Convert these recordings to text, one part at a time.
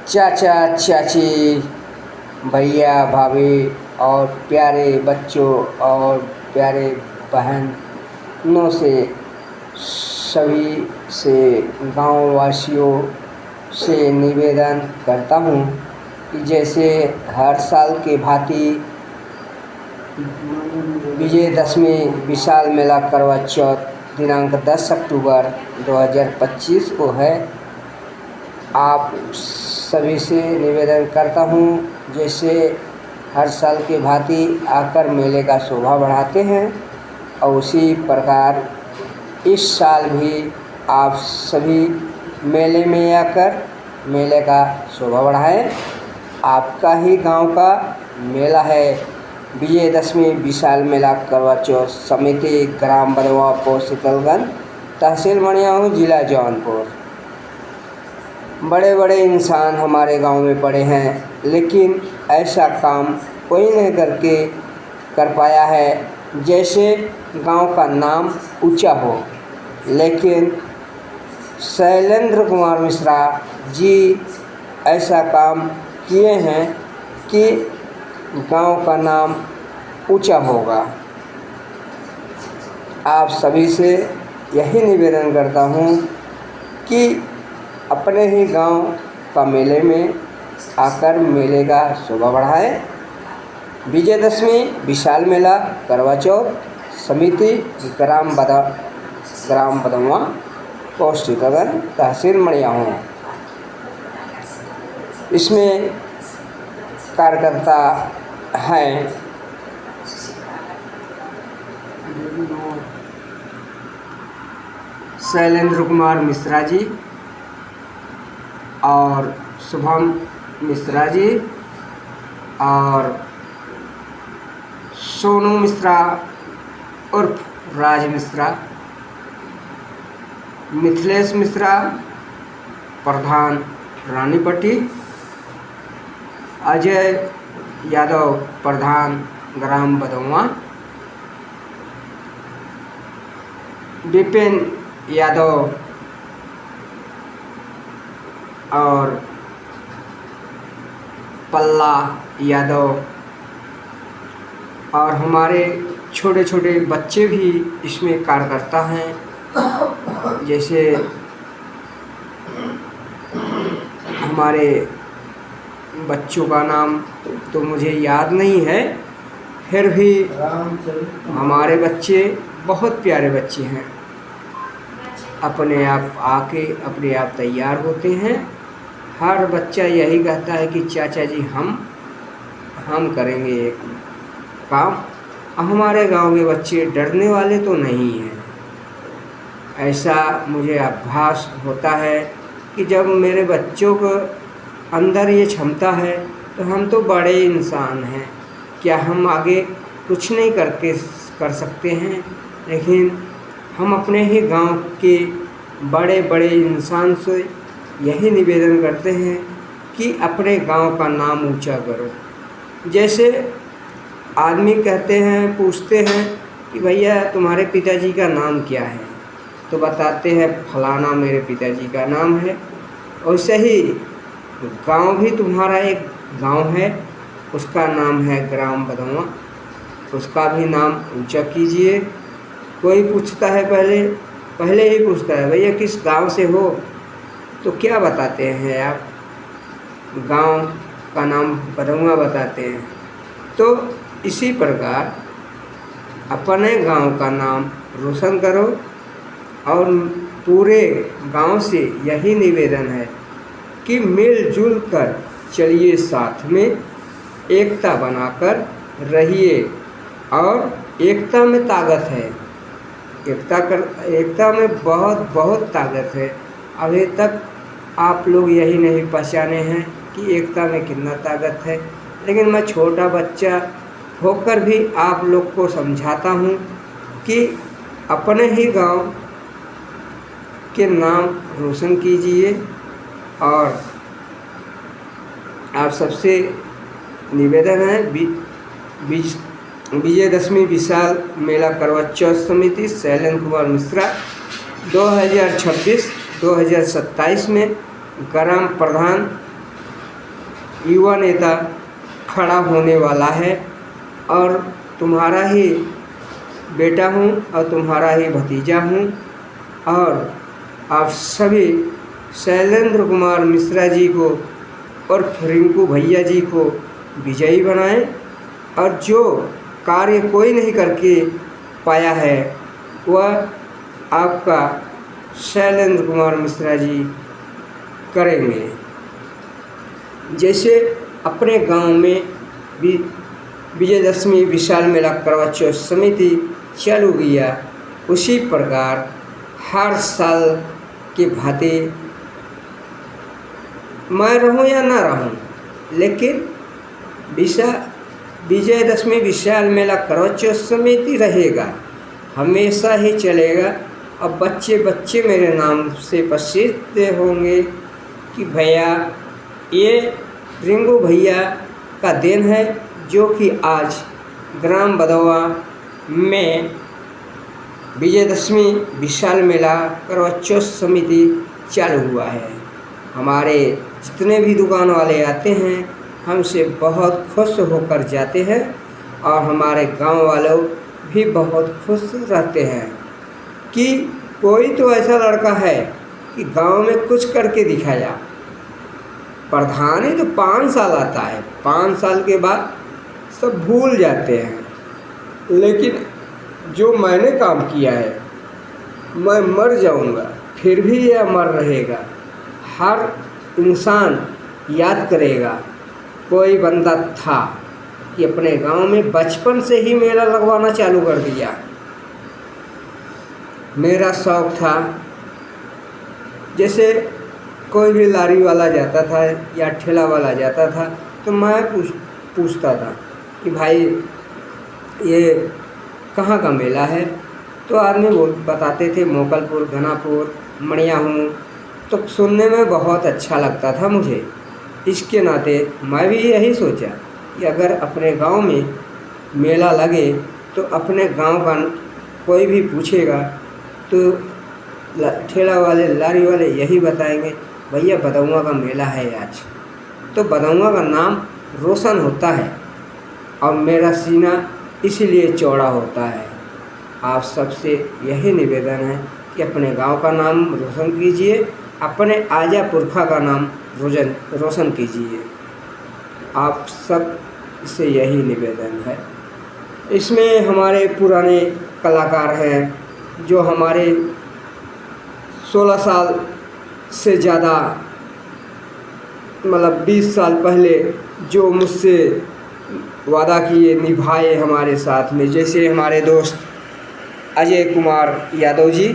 चाचा चाची, भैया भाभी और प्यारे बच्चों और प्यारे बहनों से, सभी से, गांव वासियों से निवेदन करता हूं कि जैसे हर साल के भांति विजयदशमी विशाल मेला करवा चौथ दिनांक 10 अक्टूबर 2025 को है। आप सभी से निवेदन करता हूँ जैसे हर साल के भांति आकर मेले का शोभा बढ़ाते हैं और उसी प्रकार इस साल भी आप सभी मेले में आकर मेले का शोभा बढ़ाएं। आपका ही गांव का मेला है विजयदशमी विशाल मेला करवा चौथ समिति, ग्राम बदवा, पोस्ट शीतलगंज, तहसील मड़ियाहू, जिला जौनपुर। बड़े बड़े इंसान हमारे गांव में पड़े हैं, लेकिन ऐसा काम कोई नहीं कर पाया है जैसे गांव का नाम ऊंचा हो। लेकिन शैलेंद्र कुमार मिश्रा जी ऐसा काम किए हैं कि गांव का नाम ऊंचा होगा। आप सभी से यही निवेदन करता हूं कि अपने ही गांव का मेले में आकर मेले का शोभा बढ़ाएं। विजयदशमी विशाल मेला करवा चौथ समिति, ग्राम बदवा, पोस्ट शीतलगंज, तहसील मड़ियाहू। इसमें कार्यकर्ता हैं शैलेंद्र कुमार मिश्रा जी और शुभम मिश्रा जी और सोनू मिश्रा उर्फ राज मिश्रा, मिथिलेश मिश्रा प्रधान रानीपट्टी, अजय यादव प्रधान ग्राम बदवा, विपिन यादव और पल्ला यादव और हमारे छोटे छोटे बच्चे भी इसमें कार्यकर्ता हैं। जैसे हमारे बच्चों का नाम तो मुझे याद नहीं है, फिर भी हमारे बच्चे बहुत प्यारे बच्चे हैं। अपने आप तैयार होते हैं। हर बच्चा यही कहता है कि चाचा जी हम करेंगे एक काम। हमारे गांव के बच्चे डरने वाले तो नहीं हैं। ऐसा मुझे आभास होता है कि जब मेरे बच्चों को अंदर ये क्षमता है तो हम तो बड़े इंसान हैं, क्या हम आगे कुछ नहीं कर सकते हैं। लेकिन हम अपने ही गांव के बड़े बड़े इंसान से यही निवेदन करते हैं कि अपने गांव का नाम ऊंचा करो। जैसे आदमी कहते हैं, पूछते हैं कि भैया तुम्हारे पिताजी का नाम क्या है, तो बताते हैं फलाना मेरे पिताजी का नाम है। वैसे ही गांव भी तुम्हारा एक गांव है, उसका नाम है ग्राम बदवा, उसका भी नाम ऊंचा कीजिए। कोई पूछता है पहले ही पूछता है भैया किस गांव से हो, तो क्या बताते हैं आप? गांव का नाम बदवा बताते हैं। तो इसी प्रकार अपने गांव का नाम रोशन करो। और पूरे गांव से यही निवेदन है कि मिलजुल कर चलिए, साथ में एकता बनाकर रहिए। और एकता में ताकत है, एकता में बहुत ताकत है। अभी तक आप लोग यही नहीं पहचाने हैं कि एकता में कितना ताकत है। लेकिन मैं छोटा बच्चा होकर भी आप लोग को समझाता हूँ कि अपने ही गांव के नाम रोशन कीजिए। और आप सबसे निवेदन है विजयदशमी विशाल मेला करवा चौथ समिति, शैलेंद्र कुमार मिश्रा, 2026-2027 में ग्राम प्रधान युवा नेता खड़ा होने वाला है और तुम्हारा ही बेटा हूँ और तुम्हारा ही भतीजा हूँ। और आप सभी शैलेंद्र कुमार मिश्रा जी को और रिंकू भैया जी को विजयी बनाएं और जो कार्य कोई नहीं करके पाया है वह आपका शैलेंद्र कुमार मिश्रा जी करेंगे। जैसे अपने गांव में भी विजयदशमी विशाल मेला करवा चौथ समिति चालू किया, उसी प्रकार हर साल के भांति मैं रहूं या ना रहूं, लेकिन विजयदशमी विशाल मेला करवा चौथ समिति रहेगा, हमेशा ही चलेगा। अब बच्चे बच्चे मेरे नाम से प्रसिद्ध होंगे कि भैया ये रिंकू भैया का देन है जो कि आज ग्राम बदौआ में विजयदशमी विशाल मेला करवा चौथ समिति चालू हुआ है। हमारे जितने भी दुकान वाले आते हैं हमसे बहुत खुश होकर जाते हैं और हमारे गांव वालों भी बहुत खुश रहते हैं कि कोई तो ऐसा लड़का है कि गांव में कुछ करके दिखाया। प्रधान ही तो 5 साल आता है, 5 साल के बाद सब भूल जाते हैं, लेकिन जो मैंने काम किया है मैं मर जाऊंगा फिर भी यह अमर रहेगा। हर इंसान याद करेगा कोई बंदा था कि अपने गांव में बचपन से ही मेला लगवाना चालू कर दिया। मेरा शौक़ था, जैसे कोई भी लारी वाला जाता था या ठेला वाला जाता था तो मैं पूछता था कि भाई ये कहाँ का मेला है, तो आदमी बताते थे मोकलपुर, घनापुर, मणिया हूँ। तो सुनने में बहुत अच्छा लगता था मुझे। इसके नाते मैं भी यही सोचा कि अगर अपने गांव में मेला लगे तो अपने गांव का कोई भी पूछेगा तो ठेला वाले, लारी वाले यही बताएंगे भैया बदौआ का मेला है आज। तो बदौआ का नाम रोशन होता है और मेरा सीना इसलिए चौड़ा होता है। आप सबसे यही निवेदन है कि अपने गांव का नाम रोशन कीजिए, अपने आजा पुरखा का नाम रोशन कीजिए। आप सब से यही निवेदन है। इसमें हमारे पुराने कलाकार हैं जो हमारे 16 साल से ज़्यादा, मतलब 20 साल पहले जो मुझसे वादा किए निभाए हमारे साथ में। जैसे हमारे दोस्त अजय कुमार यादव जी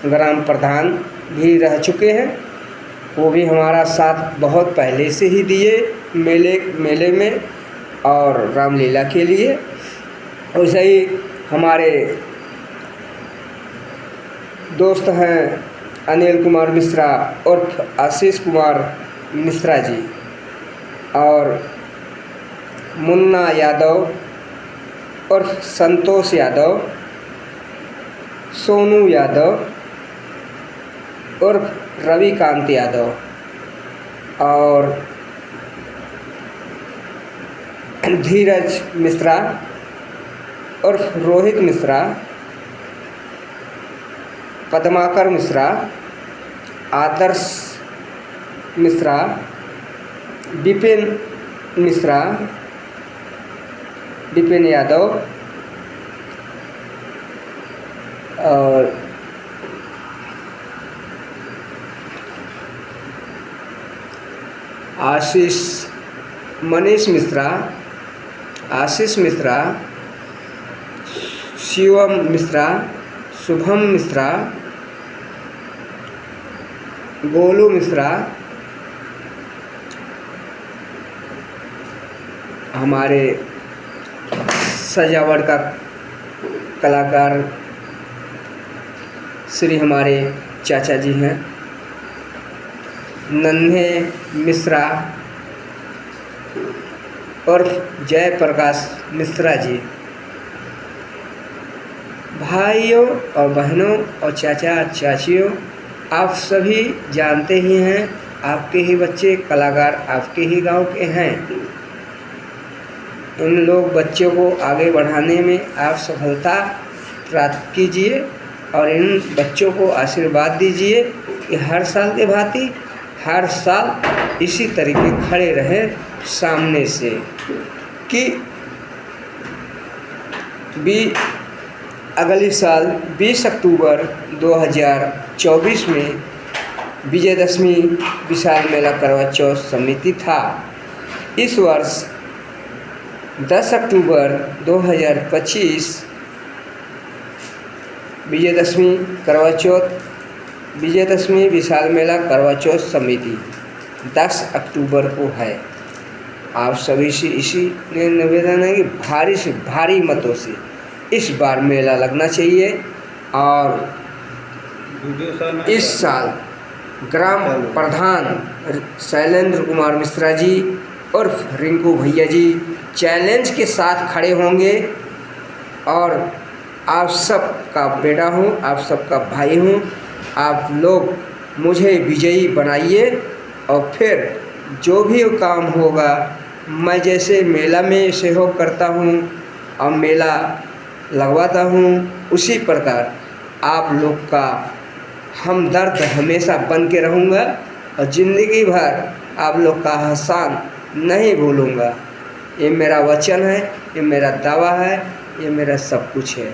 ग्राम प्रधान भी रह चुके हैं, वो भी हमारा साथ बहुत पहले से ही दिए मेले में और रामलीला के लिए। वैसे ही हमारे दोस्त हैं अनिल कुमार मिश्रा और आशीष कुमार मिश्रा जी और मुन्ना यादव और संतोष यादव, सोनू यादव और रविकांत यादव और धीरज मिश्रा और रोहित मिश्रा, पद्माकर मिश्रा, आदर्श मिश्रा, विपिन मिश्रा, विपिन यादव और मनीष मिश्रा, आशीष मिश्रा, शिवम मिश्रा, शुभम मिश्रा, गोलू मिश्रा, हमारे सजावट का कलाकार श्री हमारे चाचा जी हैं नन्हे मिश्रा और जय प्रकाश मिश्रा जी। भाइयों और बहनों और चाचा चाचियों, आप सभी जानते ही हैं आपके ही बच्चे कलाकार आपके ही गांव के हैं। इन लोग बच्चों को आगे बढ़ाने में आप सफलता प्राप्त कीजिए और इन बच्चों को आशीर्वाद दीजिए कि हर साल के भांति हर साल इसी तरीके खड़े रहें सामने से कि अगले साल 20 अक्टूबर 2024 में विजयदशमी विशाल मेला करवा चौथ समिति था। इस वर्ष 10 अक्टूबर 2025 विजयदशमी विशाल मेला करवा चौथ समिति 10 अक्टूबर को है। आप सभी से इसी निवेदन है कि भारी से भारी मतों से इस बार मेला लगना चाहिए और इस साल ग्राम प्रधान शैलेंद्र कुमार मिश्रा जी और रिंकू भैया जी चैलेंज के साथ खड़े होंगे और आप सब का बेटा हूँ, आप सबका भाई हूँ। आप लोग मुझे विजयी बनाइए और फिर जो भी काम होगा मैं जैसे मेला में सहयोग करता हूँ और मेला लगवाता हूँ उसी प्रकार आप लोग का हमदर्द हमेशा बन के रहूँगा और ज़िंदगी भर आप लोग का एहसान नहीं भूलूँगा। ये मेरा वचन है, ये मेरा दावा है, ये मेरा सब कुछ है।